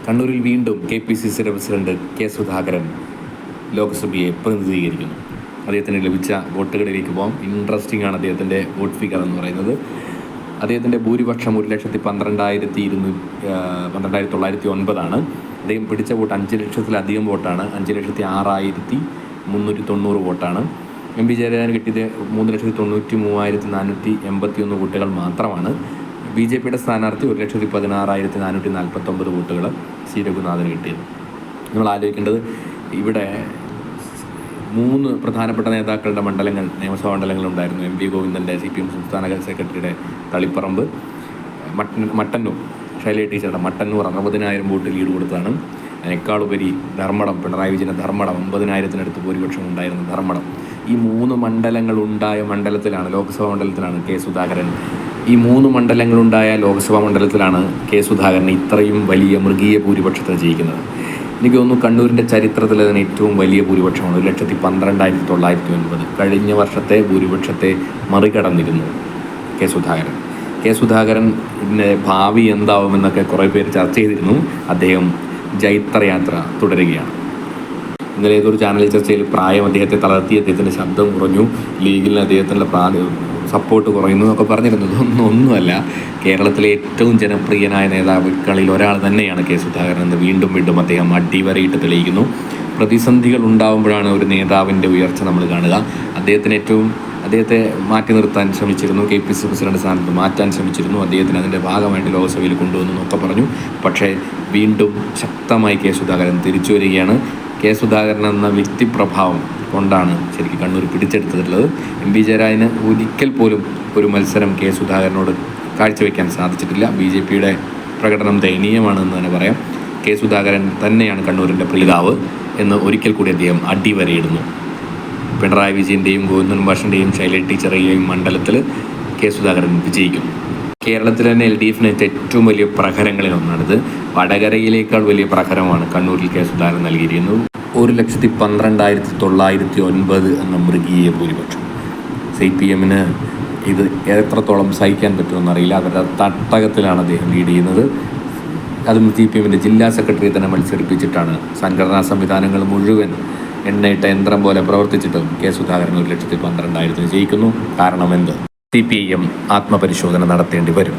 കണ്ണൂരിൽ വീണ്ടും KPCCയുടെ president K Sudhakaran ലോക്സഭയെ പ്രതിനിധീകരിക്കുന്നു. അദ്ദേഹത്തിന് ലഭിച്ച വോട്ടുകളിലേക്ക് പോകാം. ഇൻട്രസ്റ്റിംഗ് ആണ് അദ്ദേഹത്തിൻ്റെ വോട്ട് ഫിഗർ എന്ന് പറയുന്നത്. അദ്ദേഹത്തിൻ്റെ ഭൂരിപക്ഷം 1,12,909 അദ്ദേഹം പിടിച്ച വോട്ട് 5 ലക്ഷത്തിലധികം വോട്ടാണ്. 5,06,390 വോട്ടാണ്. MP ജയരാജന് കിട്ടിയത് 3,93,481 വോട്ടുകൾ മാത്രമാണ്. BJPയുടെ സ്ഥാനാർത്ഥി 1,16,449 വോട്ടുകൾ സി രഘുനാഥന് കിട്ടിയത്. നമ്മൾ ആലോചിക്കേണ്ടത് ഇവിടെ 3 പ്രധാനപ്പെട്ട നേതാക്കളുടെ മണ്ഡലങ്ങൾ, നിയമസഭാ മണ്ഡലങ്ങളുണ്ടായിരുന്നു. MP ഗോവിന്ദൻ്റെ CPM സംസ്ഥാന സെക്രട്ടറിയുടെ തളിപ്പറമ്പ്, മട്ടന്നൂർ ശൈലജ ടീച്ചറുടെ മട്ടന്നൂർ 60,000 വോട്ട് ലീഡ് കൊടുത്താണ്. അതിനേക്കാളുപരി ധർമ്മടം, പിണറായി വിജയൻ്റെ ധർമ്മടം 50,000-നടുത്ത് ഭൂരിപക്ഷം ഉണ്ടായിരുന്ന ധർമ്മടം. ഈ 3 മണ്ഡലങ്ങളുണ്ടായ മണ്ഡലത്തിലാണ്, ലോക്സഭാ മണ്ഡലത്തിലാണ് കെ സുധാകരൻ. ഈ 3 മണ്ഡലങ്ങളുണ്ടായ ലോക്സഭാ മണ്ഡലത്തിലാണ് കെ സുധാകരൻ ഇത്രയും വലിയ മൃഗീയ ഭൂരിപക്ഷത്തിൽ ജയിക്കുന്നത്. എനിക്ക് തോന്നുന്നു കണ്ണൂരിൻ്റെ ചരിത്രത്തിൽ തന്നെ ഏറ്റവും വലിയ ഭൂരിപക്ഷമാണ്. 1,12,909. കഴിഞ്ഞ വർഷത്തെ ഭൂരിപക്ഷത്തെ മറികടന്നിരുന്നു കെ സുധാകരൻ്റെ ഭാവി എന്താവുമെന്നൊക്കെ കുറേ പേര് ചർച്ച ചെയ്തിരുന്നു. അദ്ദേഹം ജൈത്രയാത്ര തുടരുകയാണ്. ഇന്നലെ ഏതൊരു ചാനൽ ചർച്ചയിൽ പ്രായം അദ്ദേഹത്തെ തളർത്തി, അദ്ദേഹത്തിൻ്റെ ശബ്ദം കുറഞ്ഞു, ലീഗിൽ അദ്ദേഹത്തിൻ്റെ സപ്പോർട്ട് കുറയുന്നു എന്നൊക്കെ പറഞ്ഞിരുന്നത് ഒന്നുമല്ല. കേരളത്തിലെ ഏറ്റവും ജനപ്രിയനായ നേതാക്കളിൽ ഒരാൾ തന്നെയാണ് കെ സുധാകരൻ എന്ന് വീണ്ടും അദ്ദേഹം അടിവരയിട്ട് തെളിയിക്കുന്നു. പ്രതിസന്ധികൾ ഉണ്ടാകുമ്പോഴാണ് ഒരു നേതാവിൻ്റെ ഉയർച്ച നമ്മൾ കാണുക. അദ്ദേഹത്തെ മാറ്റി നിർത്താൻ ശ്രമിച്ചിരുന്നു, KPCC പ്രസിഡന്റ് സ്ഥാനത്ത് മാറ്റാൻ ശ്രമിച്ചിരുന്നു, അദ്ദേഹത്തിന് അതിൻ്റെ ഭാഗമായിട്ട് ലോക്സഭയിൽ കൊണ്ടുവന്നു എന്നൊക്കെ പറഞ്ഞു. പക്ഷേ വീണ്ടും ശക്തമായി കെ സുധാകരൻ തിരിച്ചു വരികയാണ്. കെ സുധാകരൻ എന്ന വ്യക്തിപ്രഭാവം കൊണ്ടാണ് ശരിക്കും കണ്ണൂർ പിടിച്ചെടുത്തിട്ടുള്ളത്. MP ജയരാജന് ഒരിക്കൽ പോലും ഒരു മത്സരം കെ സുധാകരനോട് കാഴ്ചവെക്കാൻ സാധിച്ചിട്ടില്ല. BJPയുടെ പ്രകടനം ദയനീയമാണ് എന്ന് തന്നെ പറയാം. കെ സുധാകരൻ തന്നെയാണ് കണ്ണൂരിൻ്റെ പ്രിയതാവ് എന്ന് ഒരിക്കൽ കൂടി അദ്ദേഹം അടിവരയിടുന്നു. പിണറായി വിജയൻ്റെയും ഗോവിന്ദൻ മാഷിൻ്റെയും ശൈലജ ടീച്ചറുടെയും മണ്ഡലത്തിൽ കെ സുധാകരൻ വിജയിക്കും. കേരളത്തിൽ തന്നെ LDFന് ഏറ്റവും വലിയ പ്രഹരങ്ങളിൽ ഒന്നാണിത്. വടകരയിലേക്കാൾ വലിയ പ്രഹരമാണ് കണ്ണൂരിൽ കെ സുധാകരൻ നൽകിയിരിക്കുന്നത്. 1,12,909 എന്ന മൃഗീയ ഭൂരിപക്ഷം. CPMന് ഇത് എത്രത്തോളം സഹിക്കാൻ പറ്റുമെന്നറിയില്ല. അവരുടെ തട്ടകത്തിലാണ് അദ്ദേഹം ലീഡ് ചെയ്യുന്നത്. അതും CPMൻ്റെ ജില്ലാ സെക്രട്ടറിയെ തന്നെ മത്സരിപ്പിച്ചിട്ടാണ്. സംഘടനാ സംവിധാനങ്ങൾ മുഴുവൻ എണ്ണയിട്ട യന്ത്രം പോലെ പ്രവർത്തിച്ചിട്ടും കെ സുധാകരൻ 1,12,909 ജയിക്കുന്നു. കാരണം എന്ത്? CPM ആത്മപരിശോധന നടത്തേണ്ടി വരും.